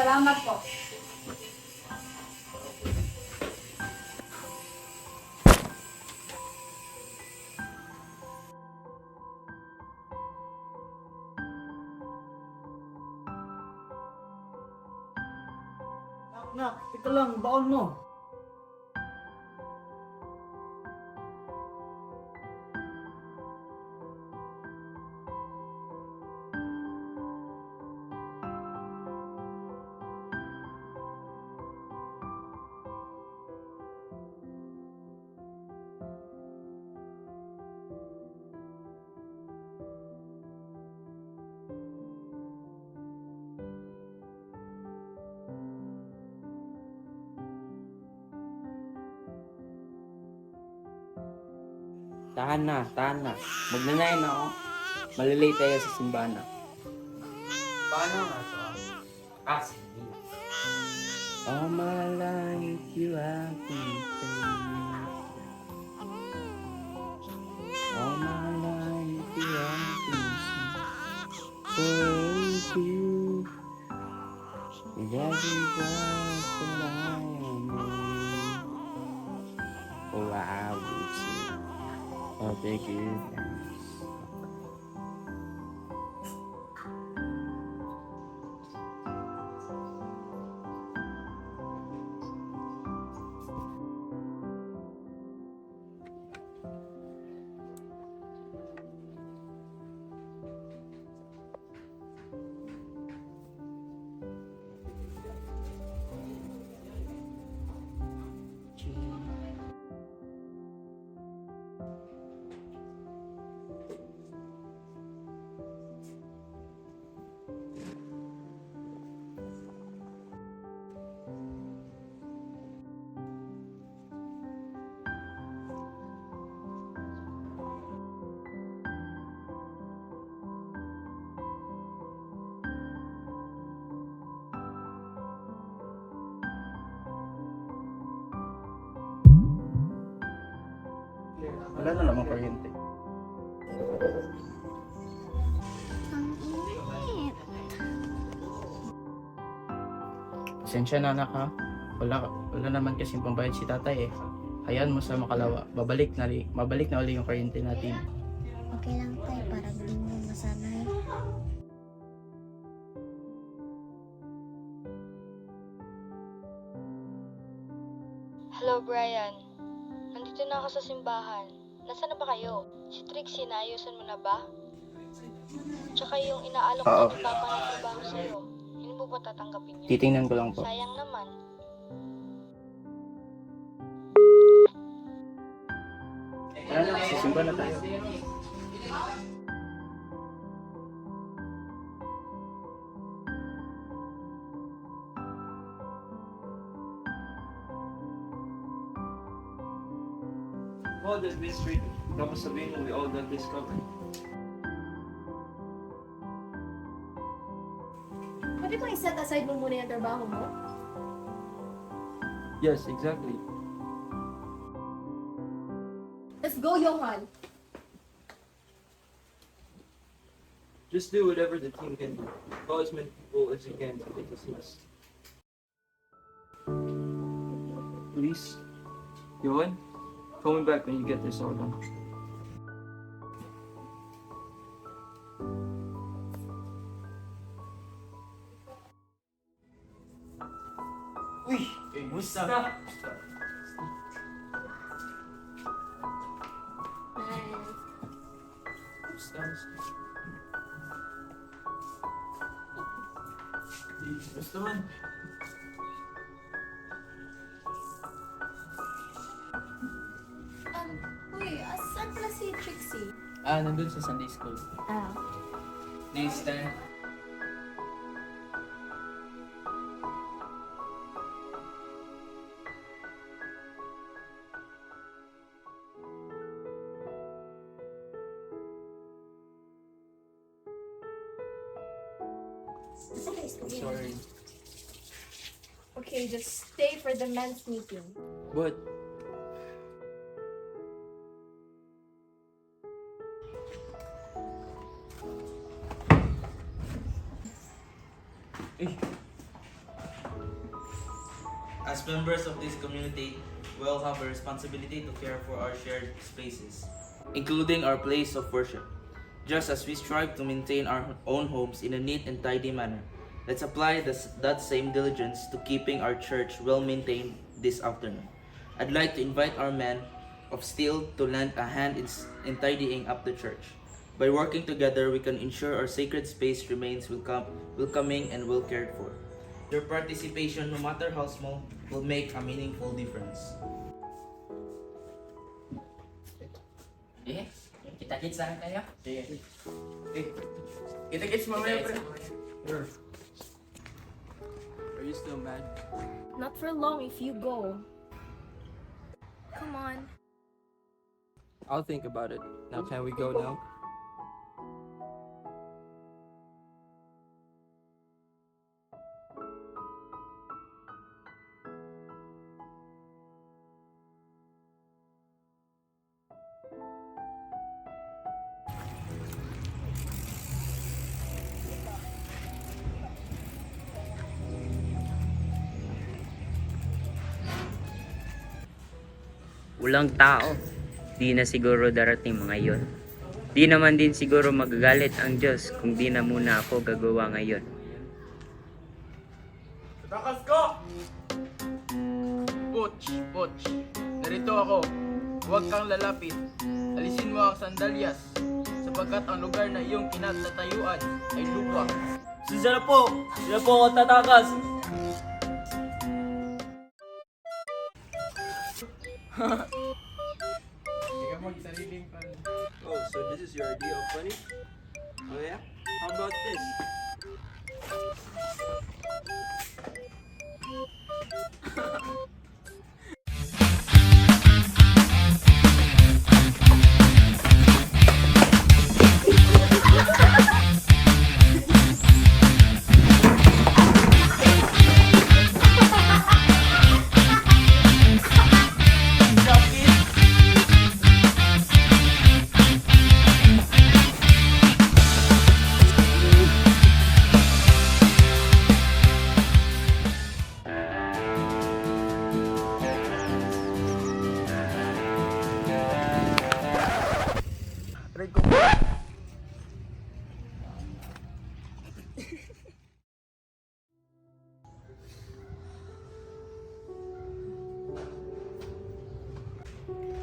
Salamat po. Nak, ito lang, baon mo. Tahan na. Magnanayin ako. Malilate tayo sa simbahan na. Paano nga to? Sige. All my life you have been faithful. All my life you have been so true. With every breath that I am in, oh I would sing of the goodness. Wala na namang kuryente. Ang init. Pasensya na anak ha. Wala naman kasing pambayad si tatay eh. Hayaan mo sa makalawa. Mabalik na uli yung kuryente natin. Okay lang tayo para di mo masanay. Hello, Brian. Nandito na ako sa simbahan. Nasaan na ba kayo? Si Trixie, naayusan mo na ba? Tsaka yung inaalok Oo. na ni Papa ng trabaho sa'yo, hindi mo ba tatanggapin yun? Titingnan ko lang po. Sayang naman. Tara na, sisimba na tayo. All that mystery, tapos sabihin mo, we all got discovered. Pwede bang i-set aside mo muna yung trabaho mo? Yes, exactly. Let's go, Johan! Just do whatever the team can do. Call as many people as you can to make this mess. Please, Johan, call me back when you get this all done. Uy! Musta? Gusto man. Uy, asan pala si Trixie? Nandun sa Sunday school. Ah. Please stand. Sorry. Okay, just stay for the men's meeting. But As members of this community, we all have a responsibility to care for our shared spaces, including our place of worship. Just as we strive to maintain our own homes in a neat and tidy manner, let's apply that same diligence to keeping our church well maintained this afternoon. I'd like to invite our men of steel to lend a hand in tidying up the church. By working together, we can ensure our sacred space remains welcoming and well cared for. Your participation, no matter how small, will make a meaningful difference. Eh, kita-kits lang tayo. Sige. Kita-kits mamaya, pre. Are you still mad? Not for long if you go. Come on. I'll think about it. Now, can we go now? Walang tao. Di na siguro darating mga yon. Di naman din siguro magagalit ang Diyos kung di na muna ako gagawa ngayon. Takas ko! Butch. Narito ako. Huwag kang lalapit. Alisin mo ang sandalyas, sapagkat ang lugar na iyong kinatatayuan ay lupa. Sila po ako tatakas. Oh, so this is your idea of funny? Oh yeah? How about this?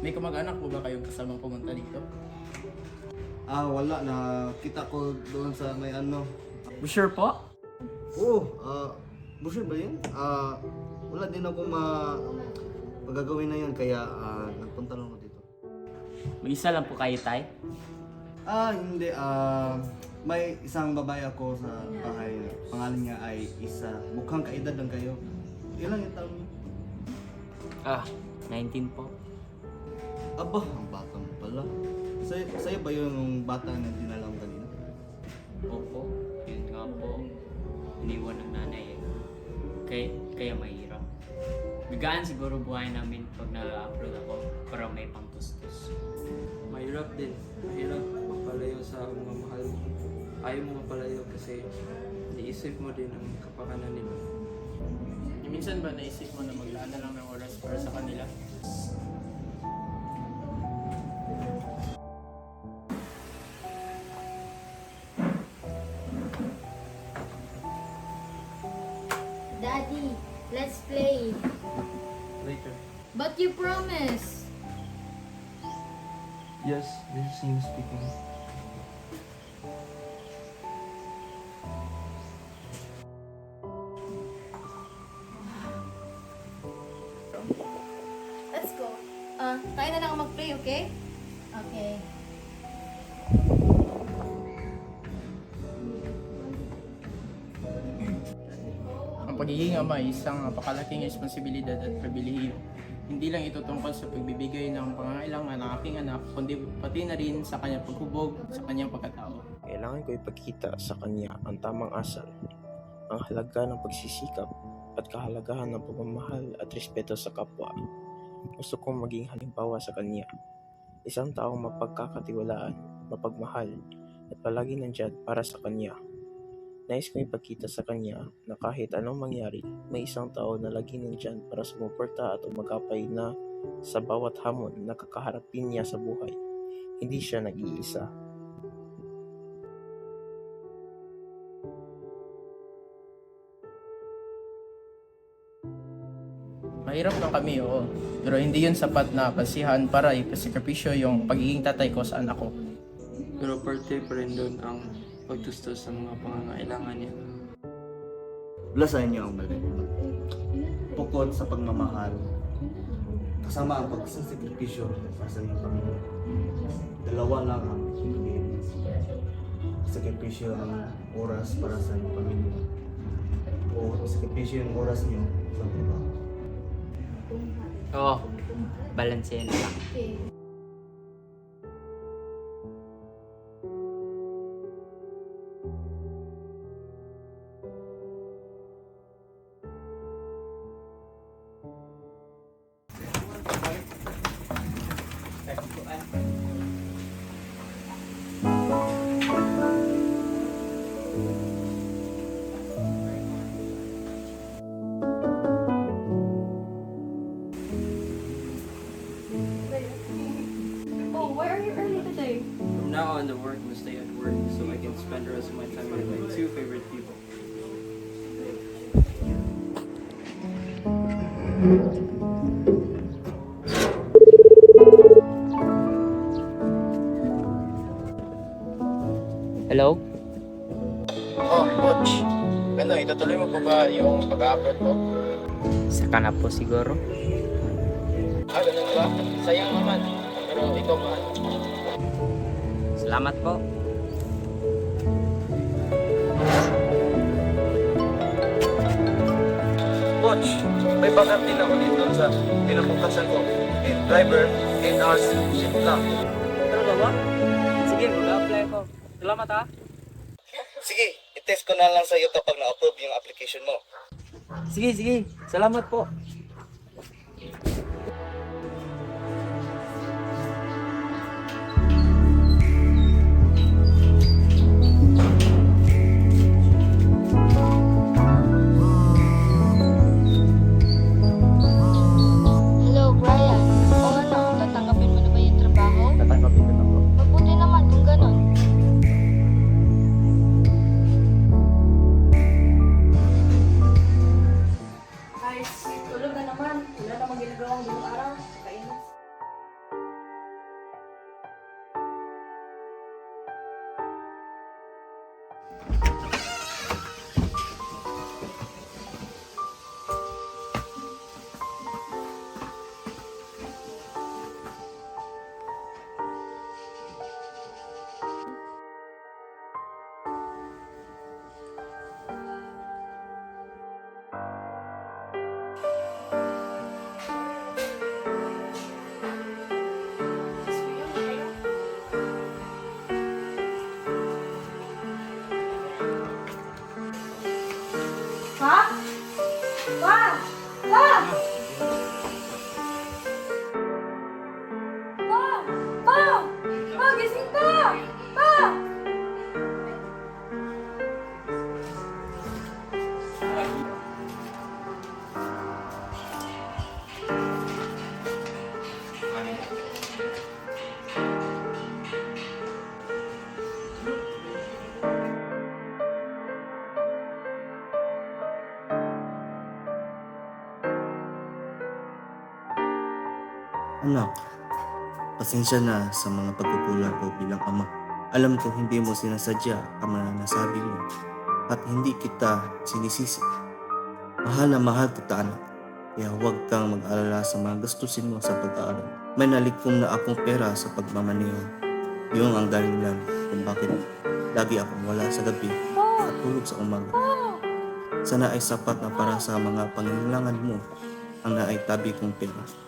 May kamag-anak mo ba kayong kasamang pumunta dito? Wala na. Kita ko doon sa may ano. Sure po? Oo, bullshit ba yun? Wala din ako magagawin na yun, kaya nagpunta lang ako dito. Mag-isa lang po kayo, tay? Hindi. May isang babae ako sa bahay. Pangalan niya ay Isa. Mukhang kaedad lang kayo. Ilan yung taon niyo? 19 po. Aba, ang bata mo pala. Sa'yo ba yung bata na dinala mo kanina? Opo, yun nga po. Iniwan ng nanay kaya mahirap. Bigaan siguro buhay namin pag na-upload ako para may pangtustos. Mahirap din. Mahirap mapalayo sa mga mahal mo. Ayaw mo mapalayo kasi naisip mo din ang kapakanan nila. Minsan ba naisip mo na maglaan na lang ng oras para sa kanila? Daddy, let's play. Later. But you promise. Yes, this is him speaking. Let's go. Tayo na lang mag-play, okay? Okay. Ang pagiging ama ay isang napakalaking responsibilidad at pribilehiyo. Hindi lang ito tungkol sa pagbibigay ng pangangailangan ng aking anak, kundi pati na rin sa kanyang paghubog, sa kanyang pagkatao. Kailangan ko ipakita sa kanya ang tamang asal, ang halaga ng pagsisikap at kahalagahan ng pagmamahal at respeto sa kapwa. Gusto kong maging halimbawa sa kanya. Isang taong mapagkakatiwalaan, mapagmahal, at palagi nandyan para sa kanya. Nais kong ipakita sa kanya na kahit anong mangyari, may isang tao na lagi nandyan para sumuporta at umagapay na sa bawat hamon na kakaharapin niya sa buhay. Hindi siya nag-iisa. Mahirap lang kami, oo. Pero hindi yun sapat na basihan para ipasakripisyo yung pagiging tatay ko sa anak ko. Pero parte pa rin doon ang pagtustos sa mga pangangailangan niya. Wala sa inyo ang mali. Bukod sa pagmamahal, kasama ang pagsasakripisyo para sa inyong pamilya. Dalawa lang ang piliin. Sakripisyo ang oras para sa inyong pamilya. O sakripisyo yung oras niyo sa trabaho. Oo, balansehin lang. Okay. Oh, why are you early today? From now on, the work must stay at work so I can spend the rest of my time with my two favorite people. Hello? Oh, coach. Ano, itutuloy mo pa ba yung pag-upload mo? Saka na po siguro. Ganun ba? Sayang naman. Pero ikaw ba? Salamat po. Coach, may backup din ako dito sa pinapukasan ko. Driver, 8 hours shift lang. Talaga ba? Sige, mag-apply ako. Salamat ha. Sige, i-test ko na lang sa iyo kapag na-approve yung application mo. Sige, sige. Salamat po. Hello, Brian. O ano, tatanggapin mo na ba yung trabaho? Tatanggapin ko na po. Mabuti naman kung ganon. Guys, tulog na naman. Wala namang ginagawang buong araw. Kainis. Pa? Pa? Pa? Pa? Pa? Pa, gising pa! Pa! Anak, pasensya na sa mga pagkukulang ko bilang ama. Alam ko hindi mo sinasadya ang mga nasabi mo at hindi kita sinisisi. Mahal na mahal kita, anak. Kaya huwag kang mag-alala sa mga gastusin mo sa pag-aaral. May nalikom na akong pera sa pagmamaneho. Yun ang dahilan kung bakit lagi akong wala sa gabi at tulog sa umaga. Sana ay sapat na para sa mga pangangailangan mo ang naitabi kong pera.